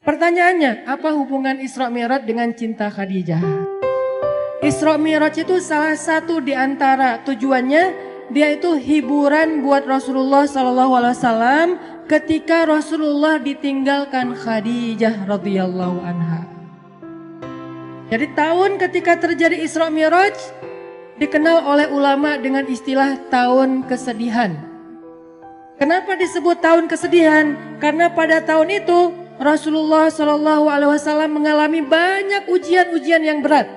Pertanyaannya, apa hubungan Isra Mi'raj dengan cinta Khadijah? Isra Mi'raj itu salah satu di antara tujuannya, dia itu hiburan buat Rasulullah SAW ketika Rasulullah ditinggalkan Khadijah radhiyallahu anha. Jadi tahun ketika terjadi Isra Mi'raj dikenal oleh ulama dengan istilah tahun kesedihan. Kenapa disebut tahun kesedihan? Karena pada tahun itu Rasulullah SAW mengalami banyak ujian-ujian yang berat.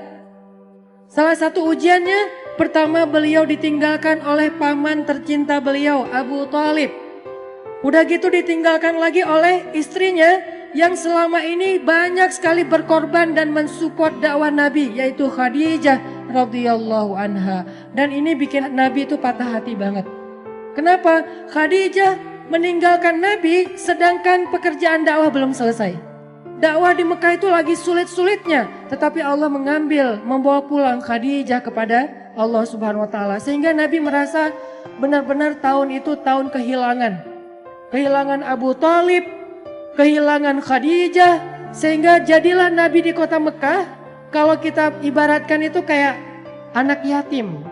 Salah satu ujiannya, pertama beliau ditinggalkan oleh paman tercinta beliau, Abu Thalib. Udah gitu ditinggalkan lagi oleh istrinya yang selama ini banyak sekali berkorban dan mensupport dakwah Nabi, yaitu Khadijah radhiyallahu anha. Dan ini bikin Nabi itu patah hati banget. Kenapa? Khadijah meninggalkan Nabi sedangkan pekerjaan dakwah belum selesai. Dakwah di Mekah itu lagi sulit-sulitnya, tetapi Allah membawa pulang Khadijah kepada Allah Subhanahu wa taala, sehingga Nabi merasa benar-benar tahun itu tahun kehilangan. Kehilangan Abu Thalib, kehilangan Khadijah, sehingga jadilah Nabi di kota Mekah, kalau kita ibaratkan itu kayak anak yatim,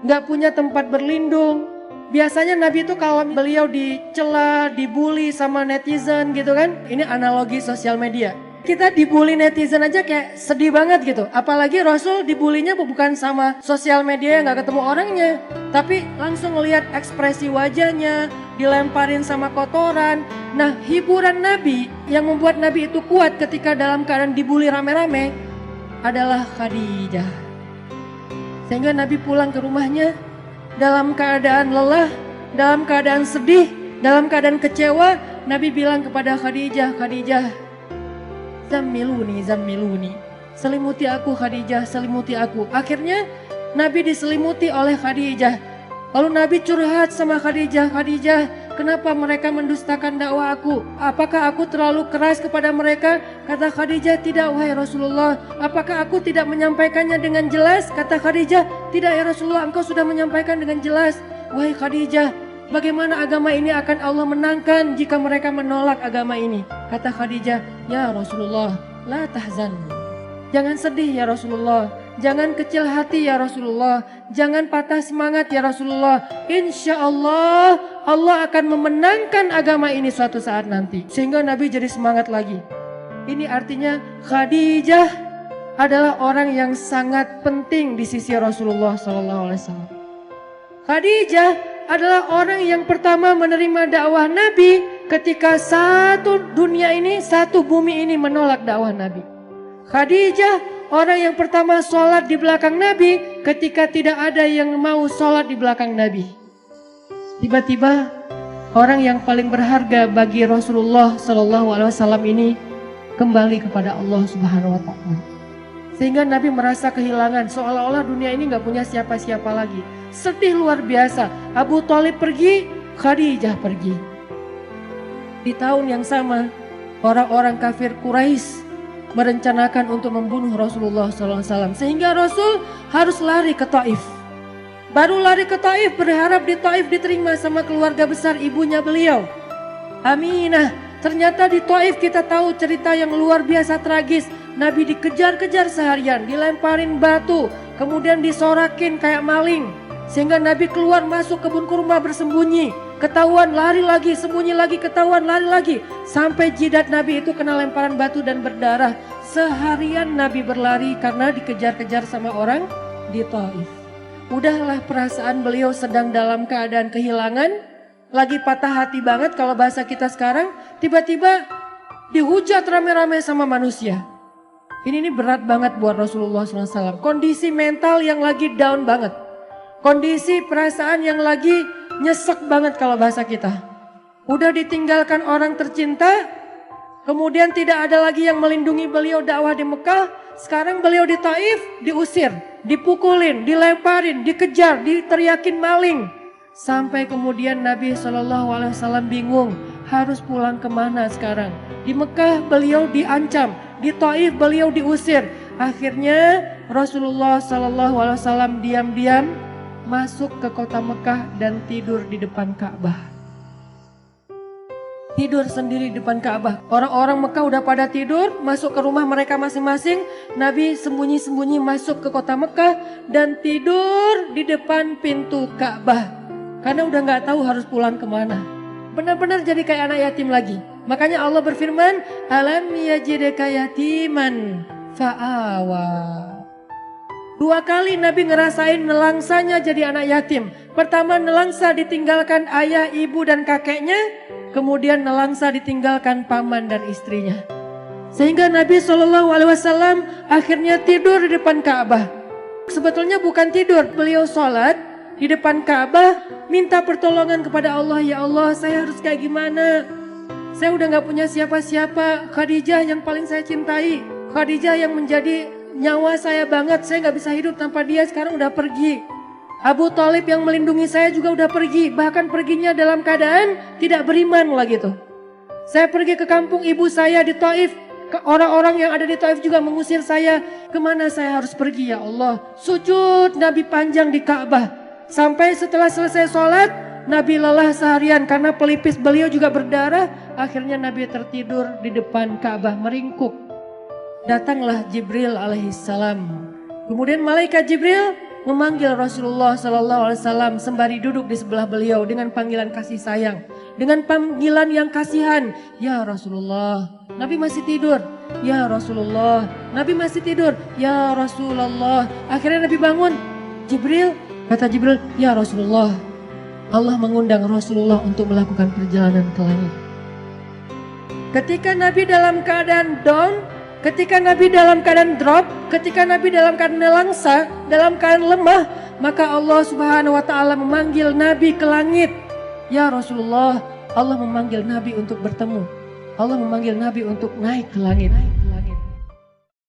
nggak punya tempat berlindung. Biasanya Nabi itu kalau beliau dicela, dibully sama netizen gitu kan. Ini analogi sosial media. Kita dibully netizen aja kayak sedih banget gitu. Apalagi Rasul dibulinya bukan sama sosial media yang gak ketemu orangnya, tapi langsung ngelihat ekspresi wajahnya, dilemparin sama kotoran. Nah, hiburan Nabi yang membuat Nabi itu kuat ketika dalam keadaan dibully rame-rame adalah Khadijah. Sehingga Nabi pulang ke rumahnya dalam keadaan lelah, dalam keadaan sedih, dalam keadaan kecewa. Nabi bilang kepada Khadijah, Khadijah, zammiluni, zammiluni. Selimuti aku Khadijah, selimuti aku. Akhirnya Nabi diselimuti oleh Khadijah. Lalu Nabi curhat sama Khadijah, Khadijah, kenapa mereka mendustakan dakwah aku? Apakah aku terlalu keras kepada mereka? Kata Khadijah, tidak wahai Rasulullah. Apakah aku tidak menyampaikannya dengan jelas? Kata Khadijah, tidak ya Rasulullah, engkau sudah menyampaikan dengan jelas. Wahai Khadijah, bagaimana agama ini akan Allah menangkan jika mereka menolak agama ini? Kata Khadijah, ya Rasulullah, la tahzan. Jangan sedih ya Rasulullah, jangan kecil hati ya Rasulullah, jangan patah semangat ya Rasulullah. Insya Allah, Allah akan memenangkan agama ini suatu saat nanti. Sehingga Nabi jadi semangat lagi. Ini artinya Khadijah adalah orang yang sangat penting di sisi Rasulullah SAW. Khadijah adalah orang yang pertama menerima dakwah Nabi ketika satu dunia ini, satu bumi ini menolak dakwah Nabi. Khadijah orang yang pertama sholat di belakang Nabi ketika tidak ada yang mau sholat di belakang Nabi. Tiba-tiba orang yang paling berharga bagi Rasulullah SAW ini kembali kepada Allah Subhanahu wa taala. Sehingga Nabi merasa kehilangan, seolah-olah dunia ini gak punya siapa-siapa lagi. Sedih luar biasa. Abu Thalib pergi, Khadijah pergi. Di tahun yang sama, orang-orang kafir Quraisy merencanakan untuk membunuh Rasulullah SAW. Sehingga Rasul harus lari ke Taif. Baru lari ke Taif, berharap di Taif diterima sama keluarga besar ibunya beliau, Aminah. Ternyata di Taif kita tahu cerita yang luar biasa tragis. Nabi dikejar-kejar seharian, dilemparin batu, kemudian disorakin kayak maling. Sehingga Nabi keluar masuk kebun kurma bersembunyi. Ketahuan lari lagi, sembunyi lagi, ketahuan lari lagi. Sampai jidat Nabi itu kena lemparan batu dan berdarah. Seharian Nabi berlari karena dikejar-kejar sama orang di Taif. Udahlah, perasaan beliau sedang dalam keadaan kehilangan, lagi patah hati banget kalau bahasa kita sekarang. Tiba-tiba dihujat rame-rame sama manusia. Ini berat banget buat Rasulullah SAW. Kondisi mental yang lagi down banget. Kondisi perasaan yang lagi nyesek banget kalau bahasa kita. Udah ditinggalkan orang tercinta, kemudian tidak ada lagi yang melindungi beliau dakwah di Mekah. Sekarang beliau di Taif diusir, dipukulin, dilemparin, dikejar, diteriakin maling. Sampai kemudian Nabi SAW bingung harus pulang kemana sekarang. Di Mekah beliau diancam, di Taif beliau diusir. Akhirnya Rasulullah SAW diam-diam masuk ke kota Mekah dan tidur di depan Ka'bah. tidur sendiri di depan Ka'bah. Orang-orang Mekah udah pada tidur, masuk ke rumah mereka masing-masing. Nabi sembunyi-sembunyi masuk ke kota Mekah dan tidur di depan pintu Ka'bah. Karena udah gak tahu harus pulang kemana. Benar-benar jadi kayak anak yatim lagi. Makanya Allah berfirman, alam yajidka yatiman fa'awa. 2 kali Nabi ngerasain nelangsanya jadi anak yatim. Pertama nelangsa ditinggalkan ayah, ibu dan kakeknya. Kemudian nelangsa ditinggalkan paman dan istrinya. Sehingga Nabi SAW akhirnya tidur di depan Ka'bah. Sebetulnya bukan tidur, beliau sholat di depan Ka'bah. Minta pertolongan kepada Allah, ya Allah saya harus kayak gimana. Saya udah gak punya siapa-siapa. Khadijah yang paling saya cintai. Khadijah yang menjadi nyawa saya banget. Saya gak bisa hidup tanpa dia, sekarang udah pergi. Abu Thalib yang melindungi saya juga udah pergi. Bahkan perginya dalam keadaan tidak beriman lagi tuh. Saya pergi ke kampung ibu saya di Taif. Orang-orang yang ada di Taif juga mengusir saya. Kemana saya harus pergi ya Allah? Sujud Nabi panjang di Ka'bah. Sampai setelah selesai sholat, Nabi lelah seharian karena pelipis beliau juga berdarah. Akhirnya Nabi tertidur di depan Ka'bah meringkuk. Datanglah Jibril alaihissalam. Kemudian malaikat Jibril memanggil Rasulullah SAW sembari duduk di sebelah beliau dengan panggilan kasih sayang. Dengan panggilan yang kasihan. Ya Rasulullah. Nabi masih tidur. Ya Rasulullah. Nabi masih tidur. Ya Rasulullah. Akhirnya Nabi bangun. Jibril. Kata Jibril. Ya Rasulullah. Allah mengundang Rasulullah untuk melakukan perjalanan ke langit. Ketika Nabi dalam keadaan down, ketika Nabi dalam keadaan drop, ketika Nabi dalam keadaan nelangsa, dalam keadaan lemah, maka Allah Subhanahu wa taala memanggil Nabi ke langit. Ya Rasulullah, Allah memanggil Nabi untuk bertemu. Allah memanggil Nabi untuk naik ke langit.